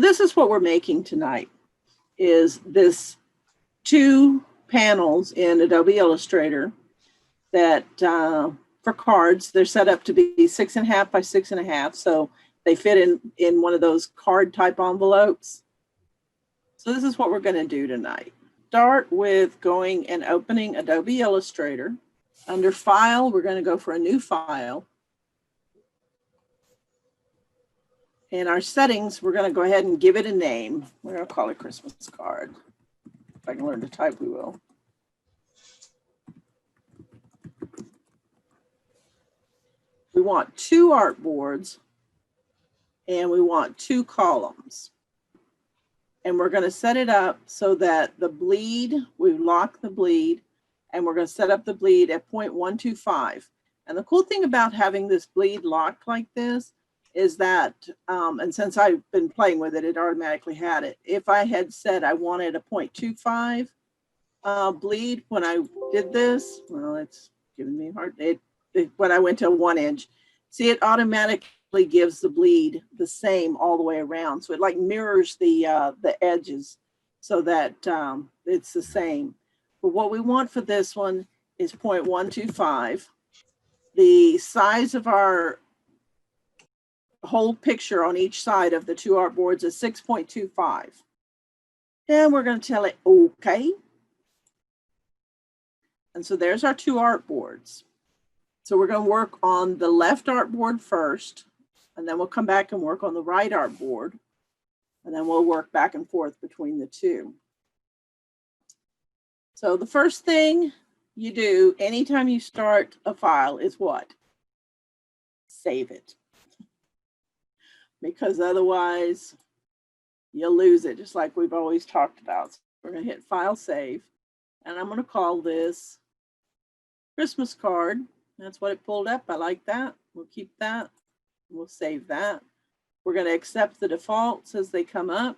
this is what we're making tonight, is this 2 panels in Adobe Illustrator that for cards, they're set up to be 6.5 by 6.5. So they fit in one of those card type envelopes. So this is what we're going to do tonight. Start with going and opening Adobe Illustrator. Under File, we're going to go for a new file. In our settings, we're going to go ahead and give it a name. We're going to call it Christmas card. If I can learn to type, we will. We want 2 artboards and we want 2 columns. And we're going to set it up so that the bleed, we lock the bleed, and we're going to set up the bleed at 0.125. And the cool thing about having this bleed locked like this is that, and since I've been playing with it, it automatically had it. If I had said I wanted a 0.25 bleed when I did this, well, it's giving me a hard, when I went to 1 inch, see, it automatically gives the bleed the same all the way around. So it like mirrors the edges so that it's the same. But what we want for this one is 0.125. The size of our whole picture on each side of the 2 artboards is 6.25. And we're going to tell it okay. And so there's our 2 artboards. So we're going to work on the left artboard first, and then we'll come back and work on the right artboard, and then we'll work back and forth between the 2. So the first thing you do anytime you start a file is what? Save it. Because otherwise you'll lose it, just like we've always talked about. So we're going to hit File, Save, and I'm going to call this Christmas card. That's what it pulled up. I like that. We'll keep that. We'll save that. We're going to accept the defaults as they come up.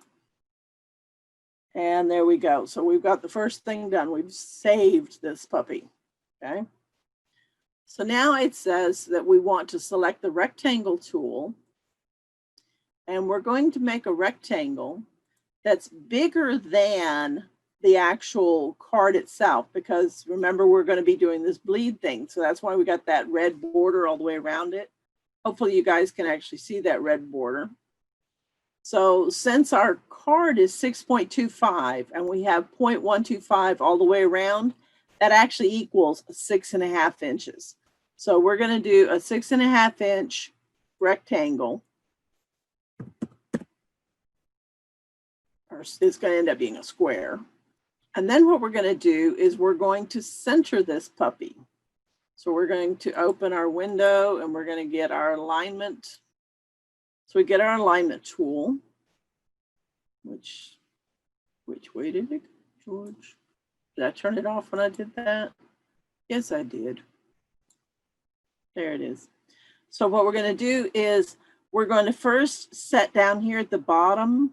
And there we go. So we've got the first thing done. We've saved this puppy. Okay. So now it says that we want to select the rectangle tool. And we're going to make a rectangle that's bigger than the actual card itself, because remember, we're going to be doing this bleed thing. So that's why we got that red border all the way around it. Hopefully you guys can actually see that red border. So since our card is 6.25 and we have 0.125 all the way around, that actually equals 6.5 inches. So we're going to do a 6.5 inch rectangle. Or it's going to end up being a square. And then what we're going to do is we're going to center this puppy. So we're going to open our window and we're going to get our alignment. So we get our alignment tool. Which way did it go, George? Did I turn it off when I did that? Yes, I did. There it is. So what we're going to do is we're going to first set down here at the bottom.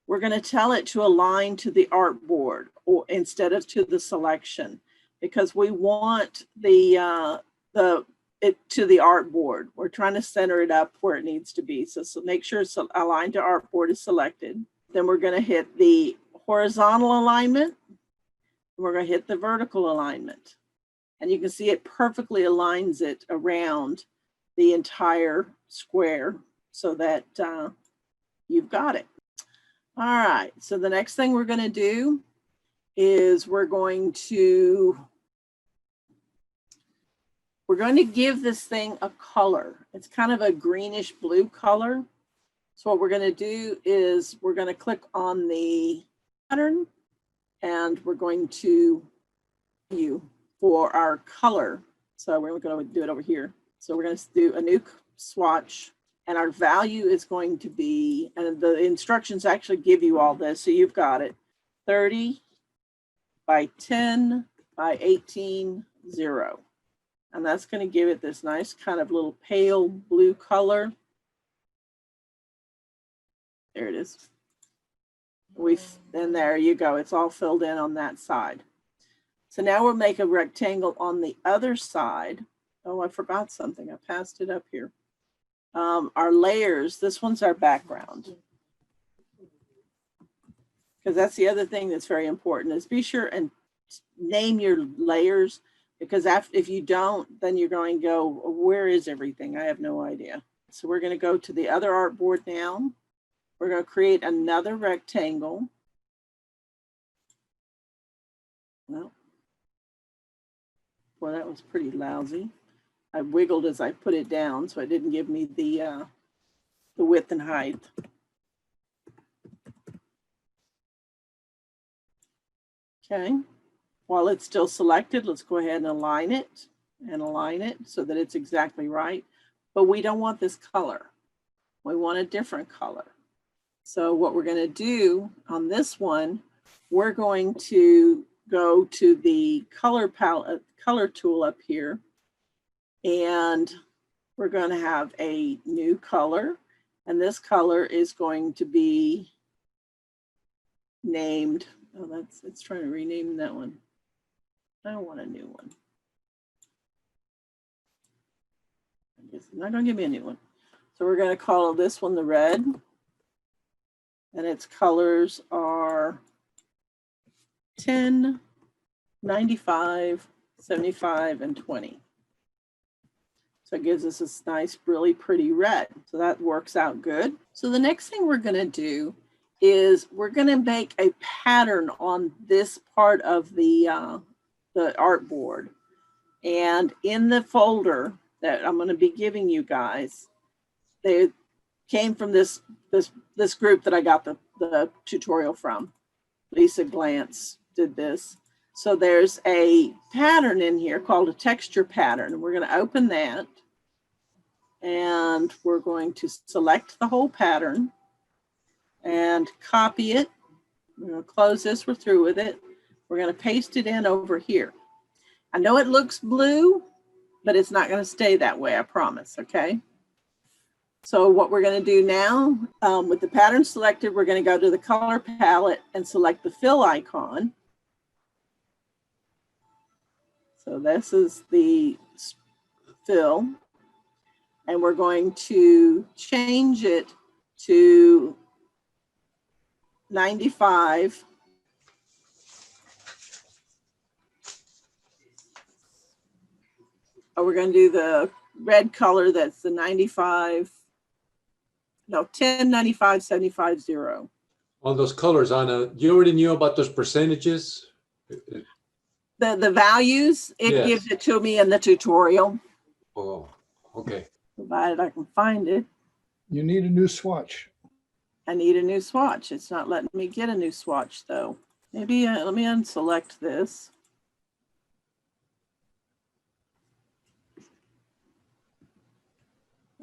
We're going to tell it to align to the artboard or instead of to the selection, because we want it to the artboard. We're trying to center it up where it needs to be. So make sure it's aligned to artboard is selected. Then we're going to hit the horizontal alignment. We're going to hit the vertical alignment. And you can see it perfectly aligns it around the entire square so that you've got it. All right, so the next thing we're going to do is we're going to give this thing a color. It's kind of a greenish blue color. So what we're going to do is we're going to click on the pattern and we're going to view for our color. So we're going to do it over here. So we're going to do a new swatch. And our value is going to be, and the instructions actually give you all this, so you've got it, 30 by 10 by 18, 0. And that's going to give it this nice kind of little pale blue color. There it is. And there you go. It's all filled in on that side. So now we'll make a rectangle on the other side. Oh, I forgot something. I passed it up here. Our layers, this one's our background. because that's the other thing that's very important, is be sure and name your layers, because if you don't, then you're going to go, where is everything? I have no idea. So we're going to go to the other artboard now. We're going to create another rectangle. Well, boy, that was pretty lousy. I wiggled as I put it down, so it didn't give me the width and height. Okay, while it's still selected, let's go ahead and align it so that it's exactly right. But we don't want this color. We want a different color. So what we're going to do on this one, we're going to go to the color palette, color tool up here, and we're going to have a new color, and this color is going to be named, oh, it's trying to rename that one. I don't want a new one. I guess it's not going to give me a new one. So we're going to call this one the red, and its colors are 10, 95, 75, and 20. So it gives us this nice, really pretty red. So that works out good. So the next thing we're going to do is we're going to make a pattern on this part of the artboard. And in the folder that I'm going to be giving you guys, they came from this group that I got the tutorial from. Lisa Glantz did this. So there's a pattern in here called a texture pattern. We're going to open that, and we're going to select the whole pattern and copy it. We're going to close this, we're through with it. We're going to paste it in over here. I know it looks blue, but it's not going to stay that way, I promise, okay? So what we're going to do now, with the pattern selected, we're going to go to the color palette and select the fill icon. So this is the fill, and we're going to change it to 95. We're going to do the red color, that's the 95, no, 10, 95, 75, 0. On those colors, Anna, you already knew about those percentages? The values, it Yes. gives it to me in the tutorial. Oh, okay. Provided I can find it. You need a new swatch. I need a new swatch. It's not letting me get a new swatch though. Maybe let me unselect this.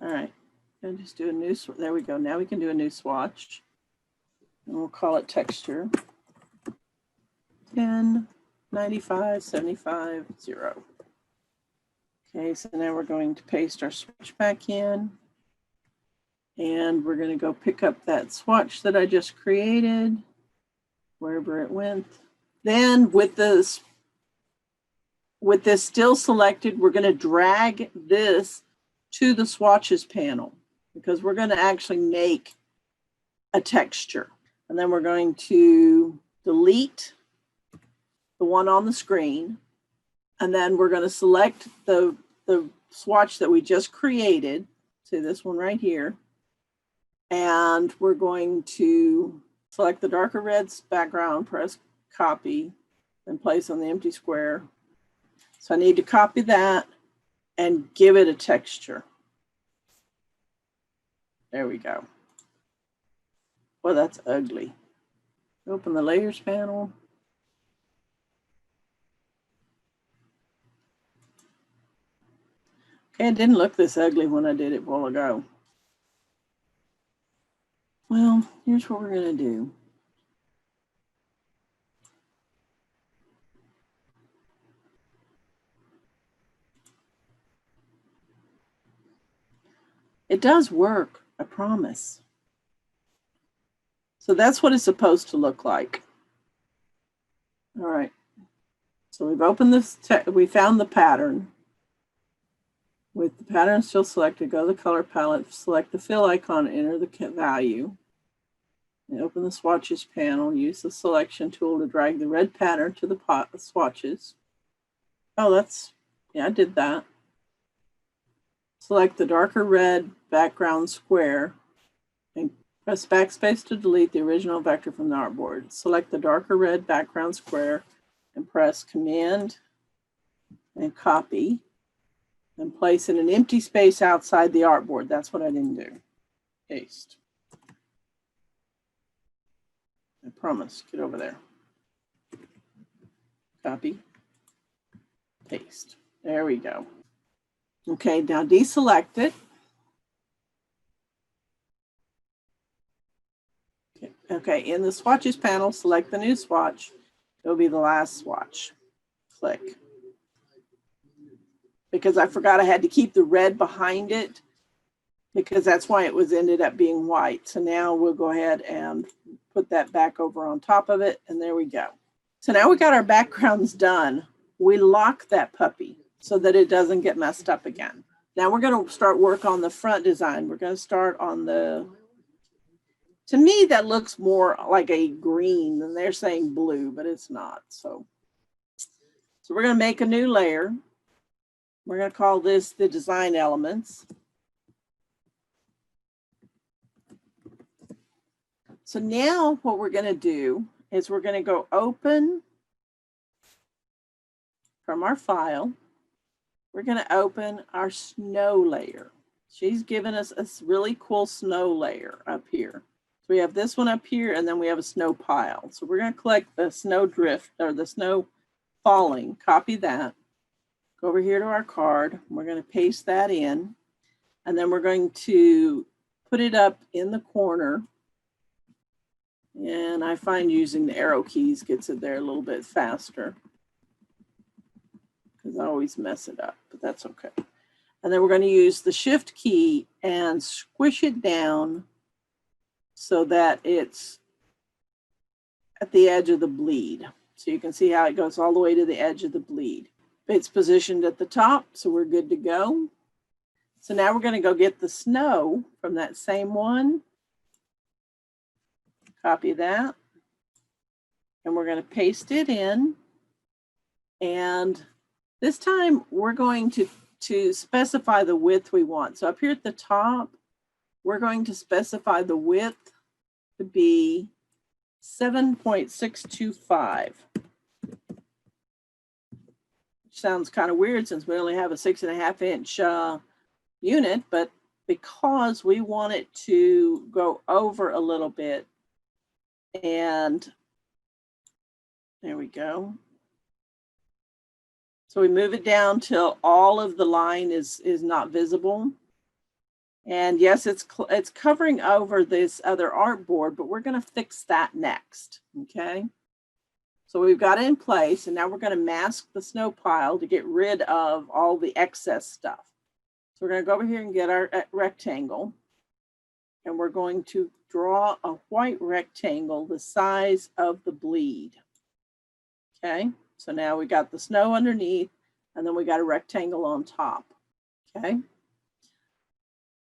All right, and just do a new, there we go. Now we can do a new swatch, and we'll call it texture. 10, 95, 75, 0. Okay, so now we're going to paste our swatch back in, and we're going to go pick up that swatch that I just created, wherever it went. Then with this still selected, we're going to drag this to the swatches panel, because we're going to actually make a texture. And then we're going to delete the one on the screen, and then we're going to select the swatch that we just created, say this one right here, and we're going to select the darker reds background, press copy, and place on the empty square. So I need to copy that and give it a texture. There we go. Well, that's ugly. Open the layers panel. Okay, it didn't look this ugly when I did it a while ago. Well, here's what we're going to do. It does work, I promise. So that's what it's supposed to look like. All right. So we've opened this, we found the pattern. With the pattern still selected, go to the color palette, select the fill icon, enter the value. Open the swatches panel, use the selection tool to drag the red pattern to the pot of swatches. Oh, yeah, I did that. Select the darker red background square and press backspace to delete the original vector from the artboard. Select the darker red background square and press Command and copy and place in an empty space outside the artboard. That's what I didn't do. Paste. I promise. Get over there. Copy. Paste. There we go. Okay, now deselect it. Okay, in the swatches panel, select the new swatch. It'll be the last swatch. Click. Because I forgot I had to keep the red behind it, because that's why it was ended up being white. So now we'll go ahead and put that back over on top of it, and there we go. So now we got our backgrounds done. We lock that puppy so that it doesn't get messed up again. Now we're going to start work on the front design. We're going to start on the, to me, that looks more like a green, and they're saying blue, but it's not. So we're going to make a new layer. We're going to call this the design elements. So now what we're going to do is we're going to go open from our file. We're going to open our snow layer. She's given us a really cool snow layer up here. So we have this one up here, and then we have a snow pile. So we're going to collect the snow drift, or the snow falling, copy that, go over here to our card. We're going to paste that in, and then we're going to put it up in the corner. And I find using the arrow keys gets it there a little bit faster, because I always mess it up, but that's okay. And then we're going to use the shift key and squish it down so that it's at the edge of the bleed. So you can see how it goes all the way to the edge of the bleed. It's positioned at the top, so we're good to go. So now we're going to go get the snow from that same one. Copy that. And we're going to paste it in. And this time we're going to specify the width we want. So up here at the top, we're going to specify the width to be 7.625. Which sounds kind of weird since we only have a 6.5 inch unit, but because we want it to go over a little bit, and there we go. So we move it down till all of the line is not visible. And yes, it's covering over this other artboard, but we're going to fix that next. Okay. So we've got it in place, and now we're going to mask the snow pile to get rid of all the excess stuff. So we're going to go over here and get our rectangle, and we're going to draw a white rectangle the size of the bleed. Okay, so now we got the snow underneath, and then we got a rectangle on top. Okay,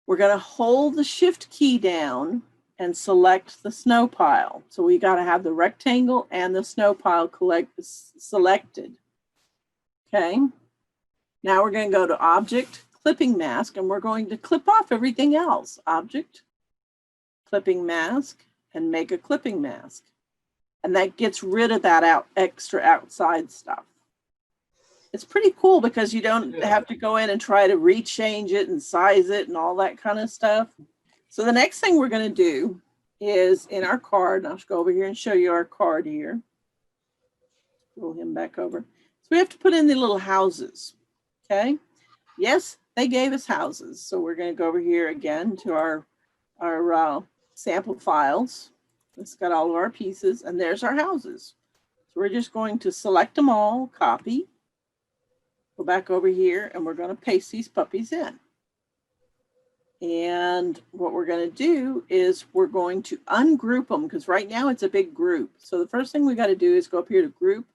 we're going to hold the shift key down and select the snow pile. So we got to have the rectangle and the snow pile selected. Okay, now we're going to go to Object, Clipping Mask, and we're going to clip off everything else. Object, Clipping Mask, and make a clipping mask. And that gets rid of that extra outside stuff. It's pretty cool because you don't have to go in and try to rechange it and size it and all that kind of stuff. So the next thing we're going to do is in our card, and I'll go over here and show you our card here. Roll him back over. So we have to put in the little houses. Okay. Yes, they gave us houses. So we're going to go over here again to our sample files. It's got all of our pieces, and there's our houses. So we're just going to select them all, copy, go back over here, and we're going to paste these puppies in. And what we're going to do is we're going to ungroup them, because right now it's a big group. So the first thing we got to do is go up here to group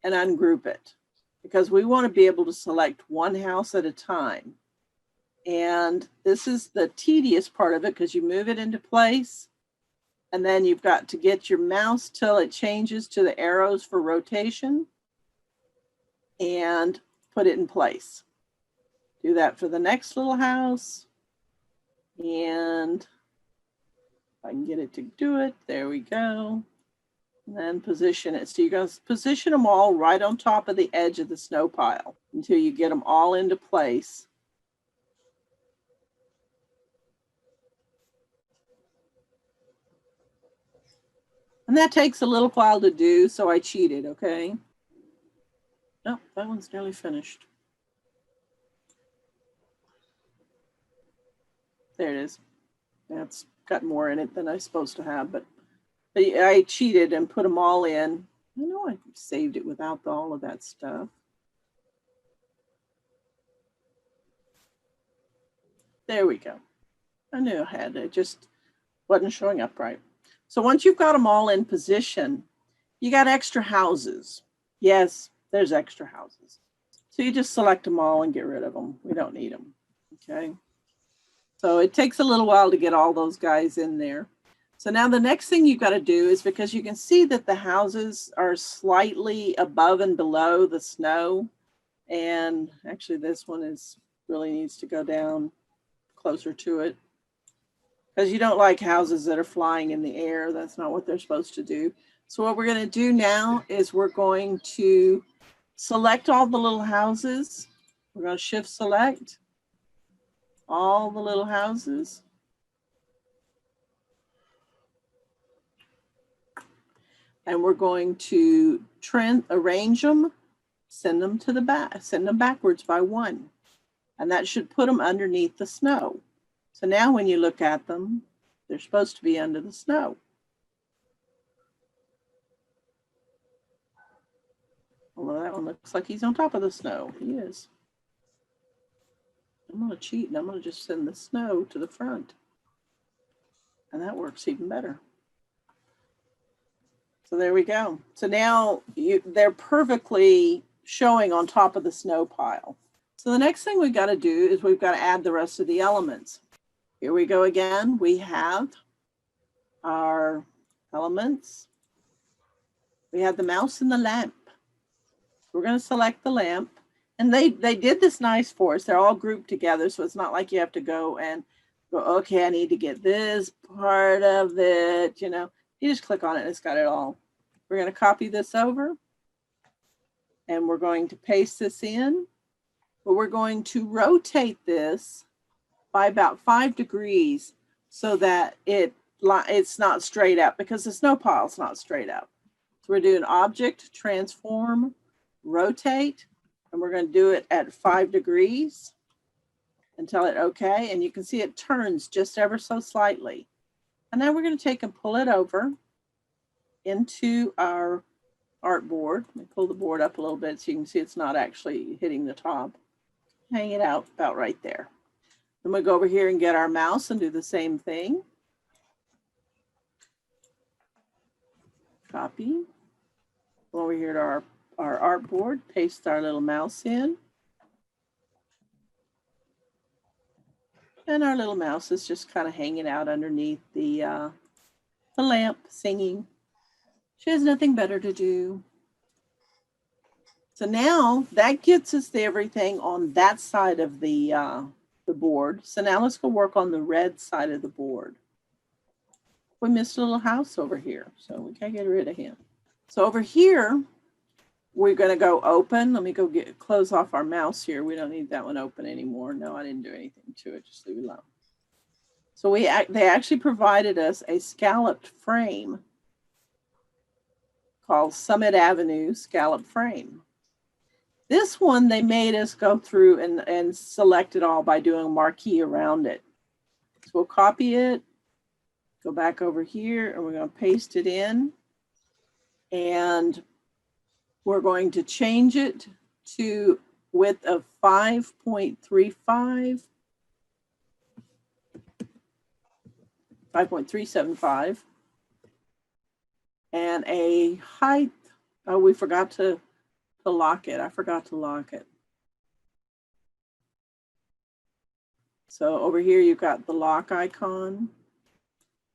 and ungroup it, because we want to be able to select one house at a time. And this is the tedious part of it, because you move it into place, And then you've got to get your mouse till it changes to the arrows for rotation and put it in place. Do that for the next little house. And if I can get it to do it, there we go. And then position it. So you're going to position them all right on top of the edge of the snow pile until you get them all into place. And that takes a little while to do, so I cheated, okay? Oh, that one's nearly finished. There it is. That's got more in it than I'm supposed to have, but I cheated and put them all in. I know I saved it without all of that stuff. There we go. I knew I had it, just wasn't showing up right. So once you've got them all in position, you got extra houses. Yes, there's extra houses. So you just select them all and get rid of them. We don't need them, okay? So it takes a little while to get all those guys in there. So now the next thing you've got to do is, because you can see that the houses are slightly above and below the snow. And actually this one is really needs to go down closer to it, because you don't like houses that are flying in the air. That's not what they're supposed to do. So what we're going to do now is we're going to select all the little houses. We're going to shift select all the little houses. And we're going to arrange them, send them to the back, send them backwards by one. And that should put them underneath the snow. So now when you look at them, they're supposed to be under the snow. Although that one looks like he's on top of the snow. He is. I'm going to cheat and I'm going to just send the snow to the front. And that works even better. So there we go. So now they're perfectly showing on top of the snow pile. So the next thing we've got to do is we've got to add the rest of the elements. Here we go again. We have our elements. We have the mouse and the lamp. We're going to select the lamp. And they did this nice for us. They're all grouped together. So it's not like you have to go and go, okay, I need to get this part of it. You know, you just click on it and it's got it all. We're going to copy this over. And we're going to paste this in. But we're going to rotate this by about 5 degrees so that it's not straight up, because the snow pile is not straight up. So we're doing object, transform, rotate, and we're going to do it at 5 degrees and tell it okay. And you can see it turns just ever so slightly. And then we're going to take and pull it over into our artboard. Let me pull the board up a little bit so you can see it's not actually hitting the top. Hang it out about right there. Then we go over here and get our mouse and do the same thing. Copy. Go over here to our artboard, paste our little mouse in. And our little mouse is just kind of hanging out underneath the lamp, singing. She has nothing better to do. So now that gets us to everything on that side of the board. So now let's go work on the red side of the board. We missed a little house over here, so we can't get rid of him. So over here, we're going to go open. Let me go close off our mouse here. We don't need that one open anymore. No, I didn't do anything to it. Just leave it alone. So they actually provided us a scalloped frame called Summit Avenue Scallop Frame. This one, they made us go through and select it all by doing a marquee around it. So we'll copy it, go back over here, and we're going to paste it in. And we're going to change it to width of 5.35, 5.375, and a height. Oh, we forgot to lock it. I forgot to lock it. So over here, you've got the lock icon.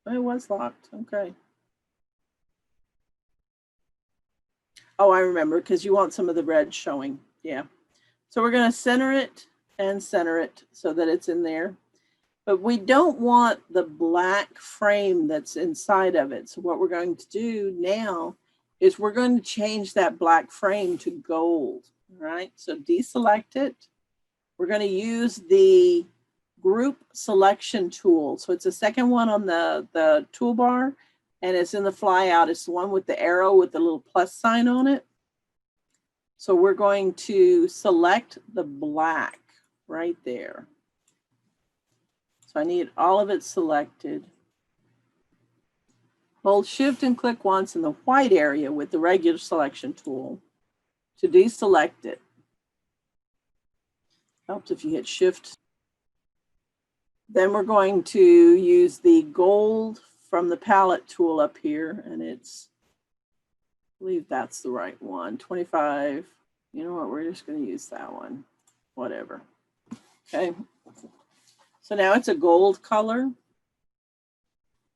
It was locked. Okay. Oh, I remember, because you want some of the red showing. Yeah. So we're going to center it and center it so that it's in there. But we don't want the black frame that's inside of it. So what we're going to do now is we're going to change that black frame to gold. All right. So deselect it. We're going to use the group selection tool. So it's the second one on the toolbar, and it's in the flyout. It's the one with the arrow with the little plus sign on it. So we're going to select the black right there. So I need all of it selected. Hold Shift and click once in the white area with the regular selection tool to deselect it. Helps if you hit Shift. Then we're going to use the gold from the palette tool up here, and it's, I believe that's the right one, 25. You know what, we're just going to use that one, whatever. Okay. So now it's a gold color.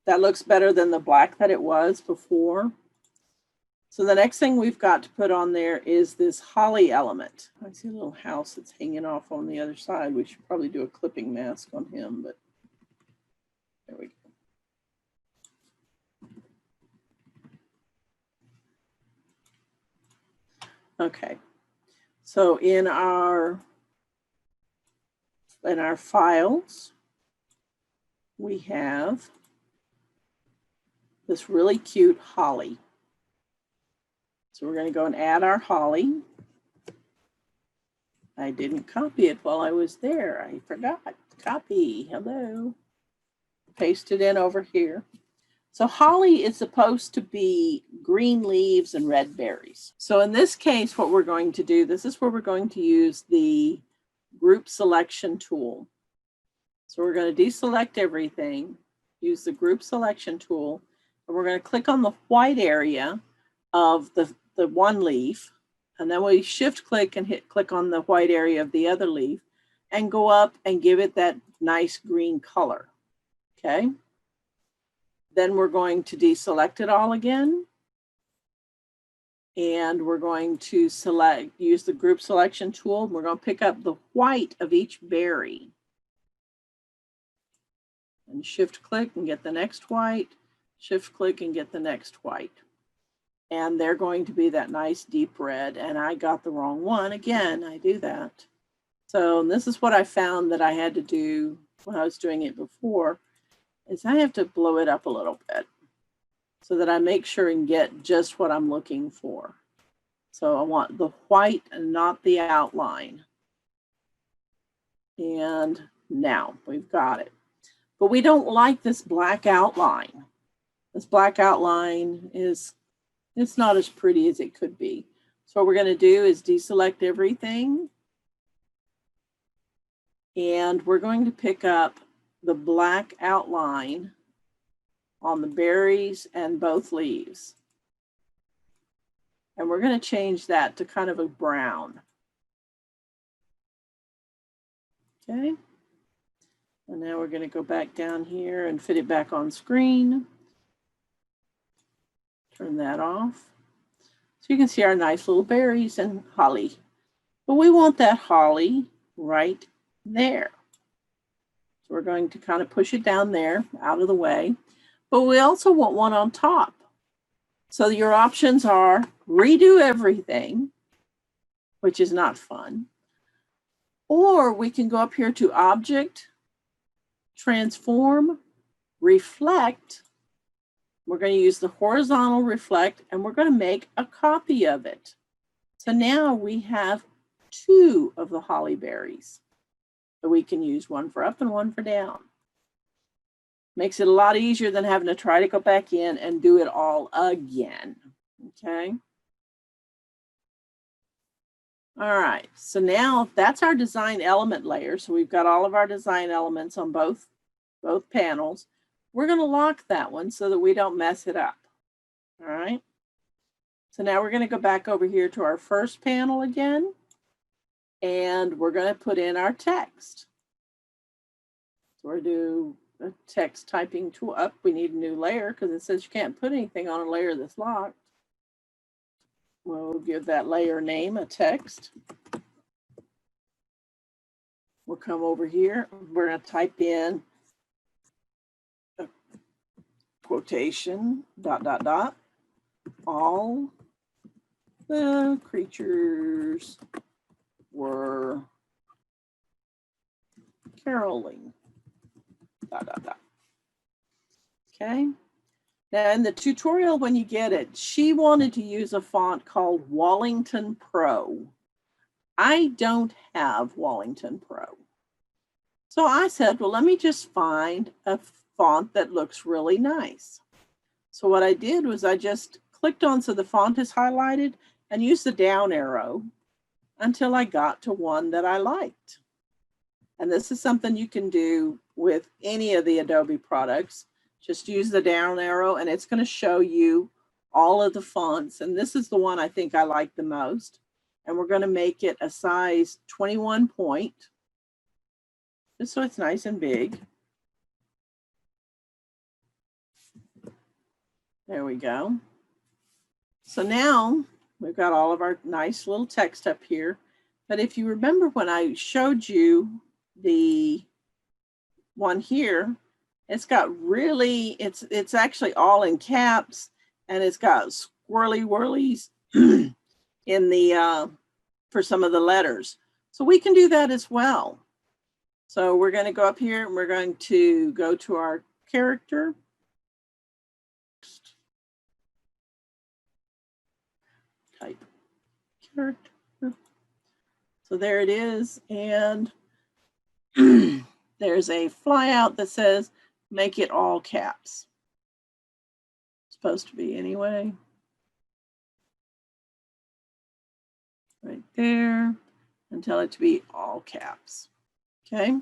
That looks better than the black that it was before. So the next thing we've got to put on there is this holly element. I see a little house that's hanging off on the other side. We should probably do a clipping mask on him, but there we go. Okay. So in our files, we have this really cute holly. So we're going to go and add our holly. I didn't copy it while I was there. I forgot. Copy. Hello. Paste it in over here. So holly is supposed to be green leaves and red berries. So in this case, what we're going to do, this is where we're going to use the group selection tool. So we're going to deselect everything, use the group selection tool, and we're going to click on the white area of the one leaf, and then we shift click and click on the white area of the other leaf and go up and give it that nice green color. Okay. Then we're going to deselect it all again. And we're going to use the group selection tool. We're going to pick up the white of each berry. And shift click and get the next white. Shift click and get the next white. And they're going to be that nice deep red. And I got the wrong one. Again, I do that. So this is what I found that I had to do when I was doing it before, is I have to blow it up a little bit so that I make sure and get just what I'm looking for. So I want the white and not the outline. And now we've got it. But we don't like this black outline. This black outline is, it's not as pretty as it could be. So what we're going to do is deselect everything. And we're going to pick up the black outline on the berries and both leaves. And we're going to change that to kind of a brown. Okay. And now we're going to go back down here and fit it back on screen. Turn that off. So you can see our nice little berries and holly. But we want that holly right there. So we're going to kind of push it down there, out of the way. But we also want one on top. So your options are redo everything, which is not fun. Or we can go up here to Object, Transform, Reflect. We're going to use the horizontal reflect, and we're going to make a copy of it. So now we have two of the holly berries. So we can use one for up and one for down. Makes it a lot easier than having to try to go back in and do it all again. Okay. All right. So now that's our design element layer. So we've got all of our design elements on both panels. We're going to lock that one so that we don't mess it up. All right. So now we're going to go back over here to our first panel again. And we're going to put in our text. So we're going to do the text typing tool up. We need a new layer because it says you can't put anything on a layer that's locked. We'll give that layer name a text. We'll come over here. We're going to type in a quotation, ... All the creatures were caroling, ... Okay. Now in the tutorial, when you get it, she wanted to use a font called Wallington Pro. I don't have Wallington Pro. So I said, well, let me just find a font that looks really nice. So what I did was I just clicked on so the font is highlighted and used the down arrow until I got to one that I liked. And this is something you can do with any of the Adobe products. Just use the down arrow and it's going to show you all of the fonts. And this is the one I think I like the most. And we're going to make it a size 21 point, just so it's nice and big. There we go. So now we've got all of our nice little text up here. But if you remember when I showed you the one here, it's got really, it's actually all in caps and it's got squirrely whirlies in the, for some of the letters. So we can do that as well. So we're going to go up here and we're going to go to our character. Type character. So there it is. And there's a flyout that says, make it all caps. It's supposed to be anyway. Right there. And tell it to be all caps. Okay.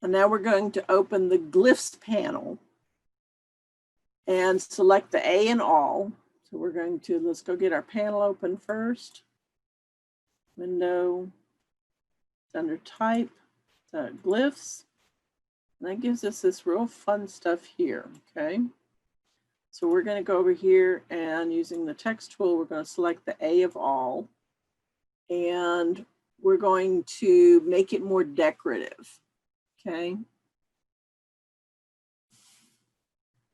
And now we're going to open the glyphs panel and select the A in all. So we're going to, let's go get our panel open first. Window, it's under type, glyphs. And that gives us this real fun stuff here, okay? So we're going to go over here and using the text tool, we're going to select the A of all. And we're going to make it more decorative, okay?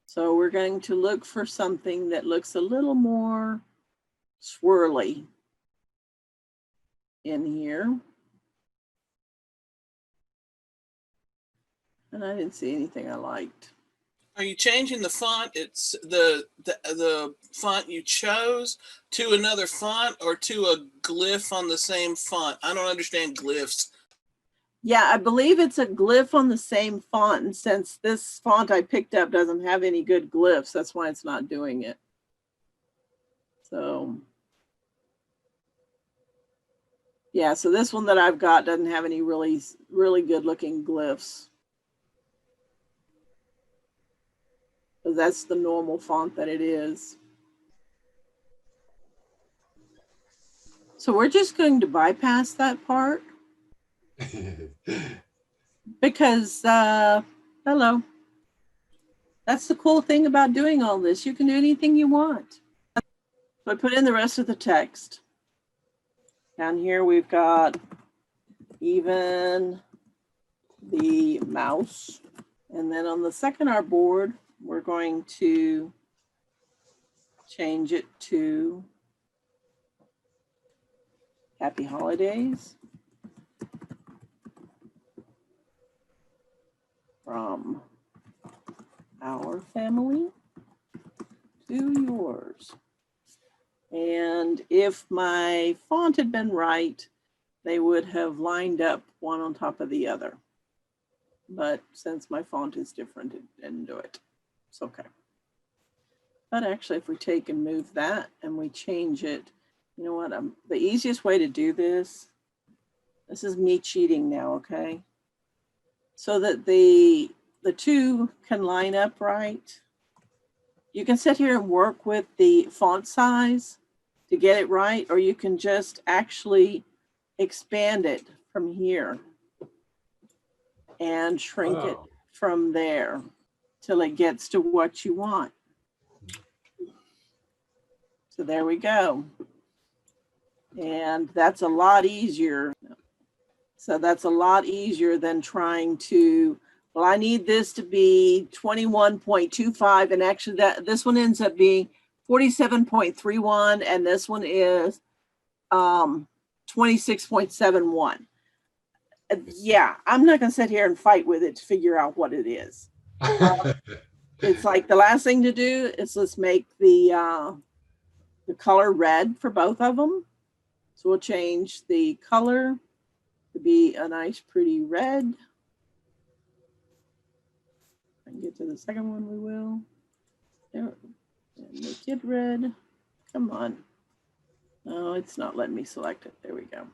So we're going to look for something that looks a little more swirly in here. And I didn't see anything I liked. Are you changing the font? It's the font you chose to another font or to a glyph on the same font? I don't understand glyphs. Yeah, I believe it's a glyph on the same font. And since this font I picked up doesn't have any good glyphs, that's why it's not doing it. So, yeah, so this one that I've got doesn't have any really good looking glyphs. That's the normal font that it is. So we're just going to bypass that part because, hello. That's the cool thing about doing all this. You can do anything you want. So I put in the rest of the text. Down here we've got even the mouse. And then on the second artboard, we're going to change it to Happy Holidays from our family to yours. And if my font had been right, they would have lined up one on top of the other. But since my font is different, it didn't do it. It's okay. But actually, if we take and move that and we change it, you know what? The easiest way to do this is me cheating now, okay? So that the two can line up right. You can sit here and work with the font size to get it right, or you can just actually expand it from here and shrink it Wow. from there till it gets to what you want. So there we go. And that's a lot easier. So that's a lot easier than trying to, well, I need this to be 21.25. And actually this one ends up being 47.31. And this one is 26.71. Yeah, I'm not going to sit here and fight with it to figure out what it is. It's like the last thing to do is let's make the color red for both of them. So we'll change the color to be a nice pretty red. If I can get to the second one, we will. There, and make it red. Come on. No, it's not letting me select it. There we go.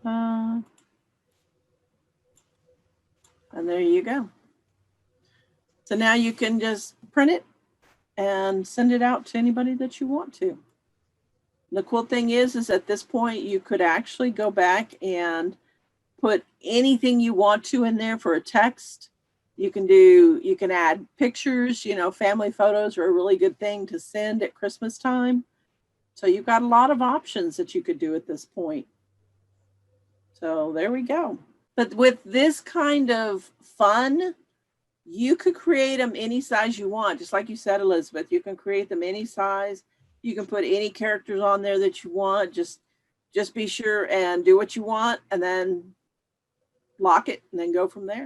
And there you go. So now you can just print it and send it out to anybody that you want to. The cool thing is at this point, you could actually go back and put anything you want to in there for a text. You can add pictures, you know, family photos are a really good thing to send at Christmas time. So you've got a lot of options that you could do at this point. So there we go. But with this kind of fun, you could create them any size you want. Just like you said, Elizabeth, you can create them any size. You can put any characters on there that you want. Just be sure and do what you want and then lock it and then go from there.